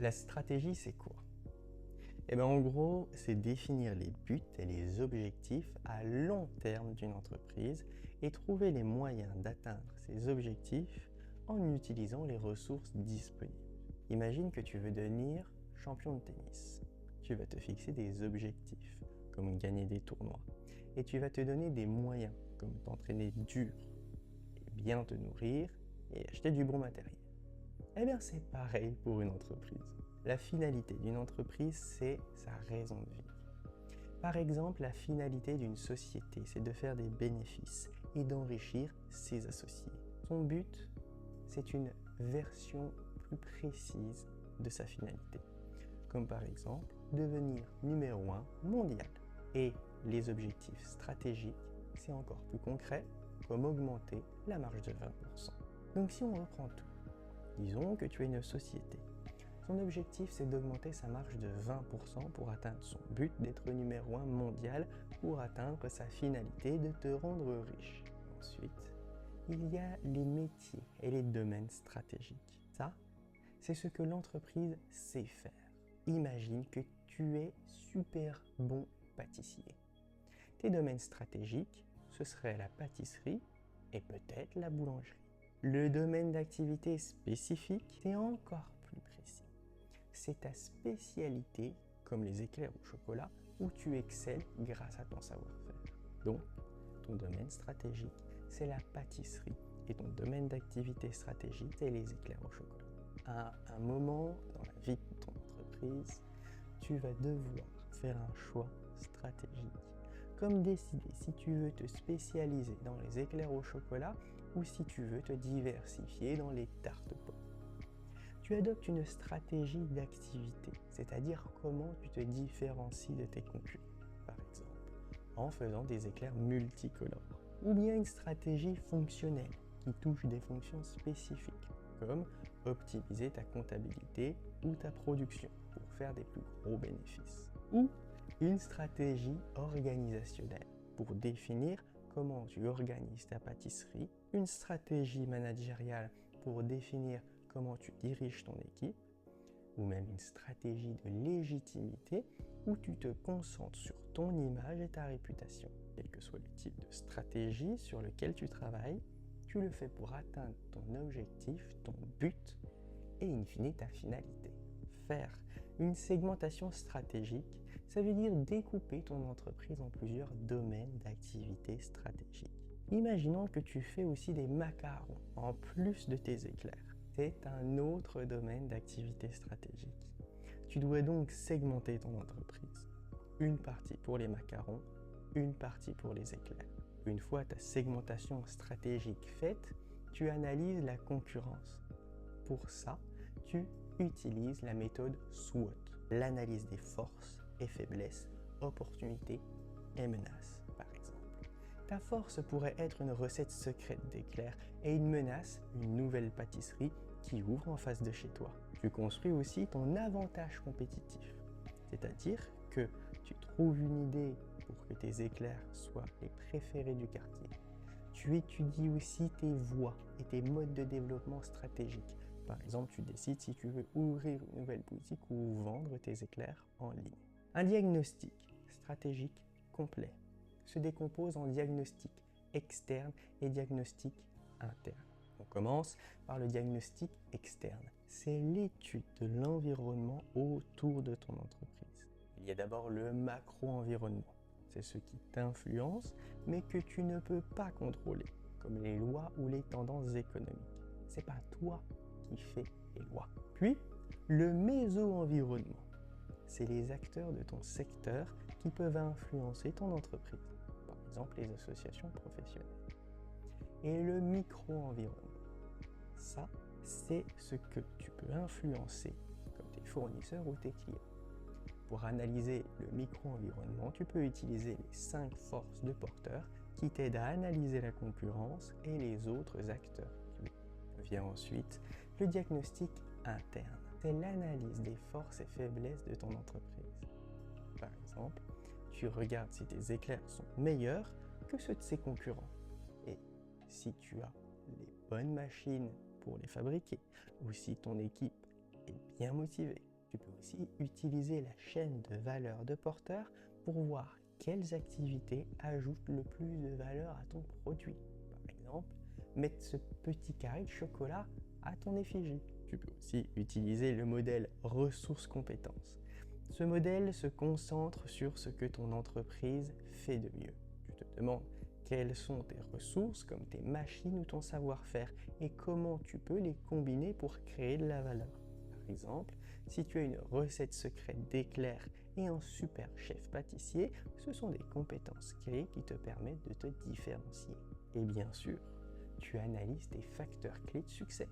La stratégie, c'est quoi? En gros, c'est définir les buts et les objectifs à long terme d'une entreprise et trouver les moyens d'atteindre ces objectifs en utilisant les ressources disponibles. Imagine que tu veux devenir champion de tennis. Tu vas te fixer des objectifs, comme gagner des tournois, et tu vas te donner des moyens, comme t'entraîner dur, et bien te nourrir et acheter du bon matériel. C'est pareil pour une entreprise. La finalité d'une entreprise, c'est sa raison de vivre. Par exemple, la finalité d'une société, c'est de faire des bénéfices et d'enrichir ses associés. Son but, c'est une version plus précise de sa finalité, comme par exemple devenir numéro 1 mondial. Et les objectifs stratégiques, c'est encore plus concret, comme augmenter la marge de 20%. Donc si on reprend tout, disons que tu es une société. Son objectif, c'est d'augmenter sa marge de 20% pour atteindre son but d'être numéro 1 mondial pour atteindre sa finalité de te rendre riche. Ensuite, il y a les métiers et les domaines stratégiques. Ça, c'est ce que l'entreprise sait faire. Imagine que tu es super bon pâtissier. Tes domaines stratégiques, ce serait la pâtisserie et peut-être la boulangerie. Le domaine d'activité spécifique, c'est encore plus précis. C'est ta spécialité, comme les éclairs au chocolat, où tu excelles grâce à ton savoir-faire. Donc, ton domaine stratégique, c'est la pâtisserie. Et ton domaine d'activité stratégique, c'est les éclairs au chocolat. À un moment dans la vie de ton entreprise, tu vas devoir faire un choix stratégique. Comme décider si tu veux te spécialiser dans les éclairs au chocolat ou si tu veux te diversifier dans les tartes pommes. Tu adoptes une stratégie d'activité, c'est-à-dire comment tu te différencies de tes concurrents, par exemple, en faisant des éclairs multicolores. Ou bien une stratégie fonctionnelle qui touche des fonctions spécifiques, comme optimiser ta comptabilité ou ta production pour faire des plus gros bénéfices. Ou une stratégie organisationnelle pour définir comment tu organises ta pâtisserie, une stratégie managériale pour définir comment tu diriges ton équipe, ou même une stratégie de légitimité où tu te concentres sur ton image et ta réputation. Quel que soit le type de stratégie sur lequel tu travailles, tu le fais pour atteindre ton objectif, ton but et in fine ta finalité. Faire une segmentation stratégique, ça veut dire découper ton entreprise en plusieurs domaines d'activité stratégique. Imaginons que tu fais aussi des macarons en plus de tes éclairs. C'est un autre domaine d'activité stratégique. Tu dois donc segmenter ton entreprise. Une partie pour les macarons, une partie pour les éclairs. Une fois ta segmentation stratégique faite, tu analyses la concurrence. Pour ça, tu utilises la méthode SWOT, l'analyse des forces et faiblesses, opportunités et menaces, par exemple. Ta force pourrait être une recette secrète d'éclairs et une menace, une nouvelle pâtisserie qui ouvre en face de chez toi. Tu construis aussi ton avantage compétitif, c'est-à-dire que tu trouves une idée pour que tes éclairs soient les préférés du quartier. Tu étudies aussi tes voies et tes modes de développement stratégiques. Par exemple, tu décides si tu veux ouvrir une nouvelle boutique ou vendre tes éclairs en ligne. Un diagnostic stratégique complet se décompose en diagnostic externe et diagnostic interne. On commence par le diagnostic externe. C'est l'étude de l'environnement autour de ton entreprise. Il y a d'abord le macro-environnement. C'est ce qui t'influence, mais que tu ne peux pas contrôler, comme les lois ou les tendances économiques. C'est pas toi qui fais les lois. Puis, le méso-environnement. C'est les acteurs de ton secteur qui peuvent influencer ton entreprise, par exemple les associations professionnelles. Et le micro-environnement, ça, c'est ce que tu peux influencer comme tes fournisseurs ou tes clients. Pour analyser le micro-environnement, tu peux utiliser les 5 forces de porteur qui t'aident à analyser la concurrence et les autres acteurs. Vient ensuite le diagnostic interne. C'est l'analyse des forces et faiblesses de ton entreprise. Par exemple, tu regardes si tes éclairs sont meilleurs que ceux de ses concurrents. Et si tu as les bonnes machines pour les fabriquer, ou si ton équipe est bien motivée. Tu peux aussi utiliser la chaîne de valeur de porteur pour voir quelles activités ajoutent le plus de valeur à ton produit. Par exemple, mettre ce petit carré de chocolat à ton effigie. Tu peux aussi utiliser le modèle ressources-compétences. Ce modèle se concentre sur ce que ton entreprise fait de mieux. Tu te demandes quelles sont tes ressources comme tes machines ou ton savoir-faire et comment tu peux les combiner pour créer de la valeur. Par exemple, si tu as une recette secrète d'éclairs et un super chef pâtissier, ce sont des compétences clés qui te permettent de te différencier. Et bien sûr, tu analyses tes facteurs clés de succès.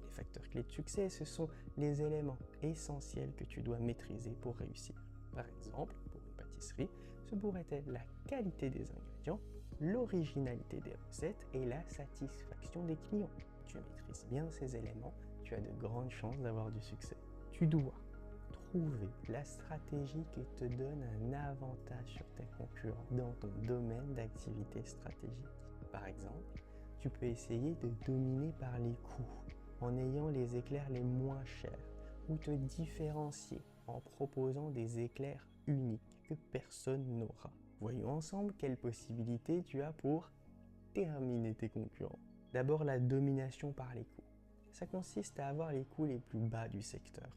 Les facteurs clés de succès, ce sont les éléments essentiels que tu dois maîtriser pour réussir. Par exemple, pour une pâtisserie, ce pourrait être la qualité des ingrédients, l'originalité des recettes et la satisfaction des clients. Tu maîtrises bien ces éléments, tu as de grandes chances d'avoir du succès. Tu dois trouver la stratégie qui te donne un avantage sur tes concurrents dans ton domaine d'activité stratégique. Par exemple, tu peux essayer de dominer par les coûts en ayant les éclairs les moins chers ou te différencier en proposant des éclairs uniques que personne n'aura. Voyons ensemble quelles possibilités tu as pour terminer tes concurrents. D'abord, la domination par les coûts. Ça consiste à avoir les coûts les plus bas du secteur.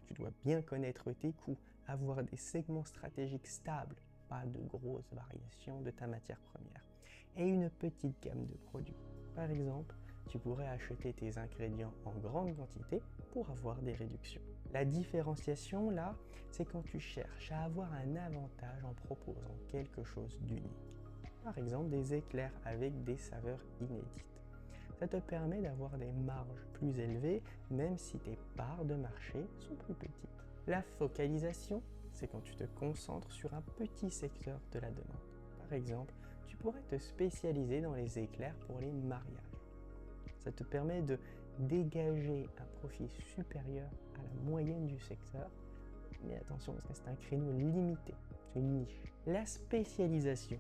Tu dois bien connaître tes coûts, avoir des segments stratégiques stables, pas de grosses variations de ta matière première, et une petite gamme de produits. Par exemple, tu pourrais acheter tes ingrédients en grande quantité pour avoir des réductions. La différenciation, là, c'est quand tu cherches à avoir un avantage en proposant quelque chose d'unique. Par exemple, des éclairs avec des saveurs inédites. Ça te permet d'avoir des marges plus élevées, même si tes parts de marché sont plus petites. La focalisation, c'est quand tu te concentres sur un petit secteur de la demande. Par exemple, tu pourrais te spécialiser dans les éclairs pour les mariages. Ça te permet de dégager un profit supérieur à la moyenne du secteur. Mais attention, parce que c'est un créneau limité, c'est une niche. La spécialisation,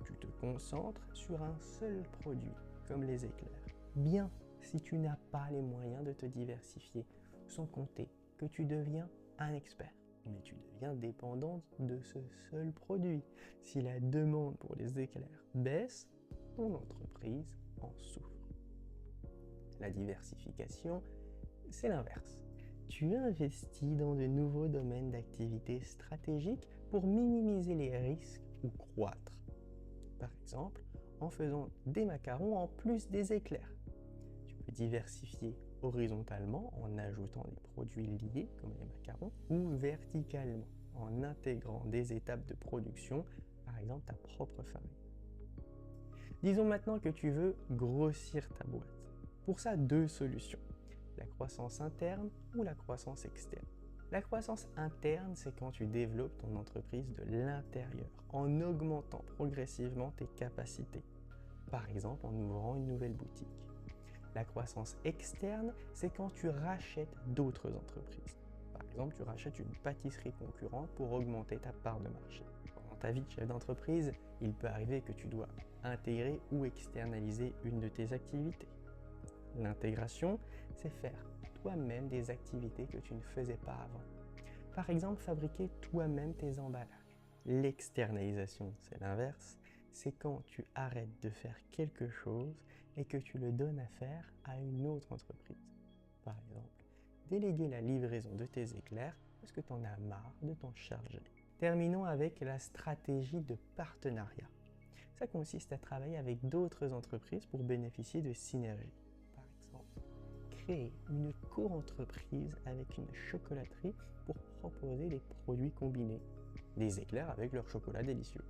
tu te concentres sur un seul produit, comme les éclairs. Bien si tu n'as pas les moyens de te diversifier, sans compter que tu deviens un expert. Mais tu deviens dépendant de ce seul produit. Si la demande pour les éclairs baisse, ton entreprise en souffre. La diversification, c'est l'inverse. Tu investis dans de nouveaux domaines d'activité stratégiques pour minimiser les risques ou croître. Par exemple, en faisant des macarons en plus des éclairs. Tu peux diversifier horizontalement en ajoutant des produits liés comme les macarons ou verticalement en intégrant des étapes de production, par exemple ta propre farine. Disons maintenant que tu veux grossir ta boîte. Pour ça, deux solutions, la croissance interne ou la croissance externe. La croissance interne, c'est quand tu développes ton entreprise de l'intérieur en augmentant progressivement tes capacités. Par exemple, en ouvrant une nouvelle boutique. La croissance externe, c'est quand tu rachètes d'autres entreprises. Par exemple, tu rachètes une pâtisserie concurrente pour augmenter ta part de marché. Dans ta vie de chef d'entreprise, il peut arriver que tu dois intégrer ou externaliser une de tes activités. L'intégration, c'est faire toi-même des activités que tu ne faisais pas avant. Par exemple, fabriquer toi-même tes emballages. L'externalisation, c'est l'inverse. C'est quand tu arrêtes de faire quelque chose et que tu le donnes à faire à une autre entreprise. Par exemple, déléguer la livraison de tes éclairs parce que tu en as marre de t'en charger. Terminons avec la stratégie de partenariat. Ça consiste à travailler avec d'autres entreprises pour bénéficier de synergies. Par exemple, créer une co-entreprise avec une chocolaterie pour proposer des produits combinés, des éclairs avec leur chocolat délicieux.